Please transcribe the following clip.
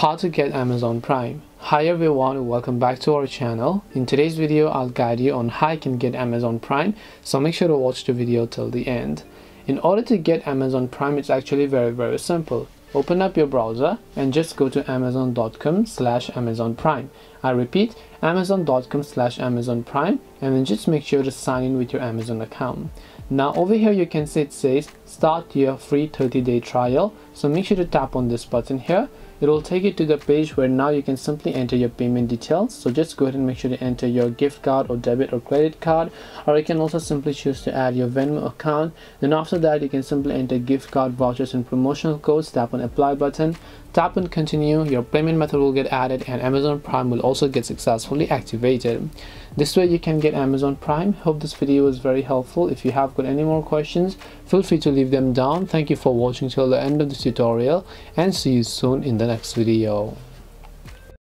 How to get Amazon Prime. Hi everyone, welcome back to our channel. In today's video I'll guide you on how you can get Amazon Prime, so make sure to watch the video till the end. In order to get Amazon Prime, it's actually very simple. Open up your browser and just go to amazon.com/Amazon Prime. I repeat, amazon.com/Amazon Prime, and then just make sure to sign in with your Amazon account. Now over here you can see it says start your free 30-day trial, so make sure to tap on this button here. It will take you to the page where now you can simply enter your payment details. So just go ahead and make sure to enter your gift card or debit or credit card, or you can also simply choose to add your Venmo account. Then after that you can simply enter gift card, vouchers and promotional codes. Tap on apply button, tap on continue. Your payment method will get added and Amazon Prime will also get successfully activated. This way you can get Amazon Prime. Hope this video was very helpful. If you have got any more questions, feel free to leave them down. Thank you for watching till the end of this tutorial, and see you soon in the next video.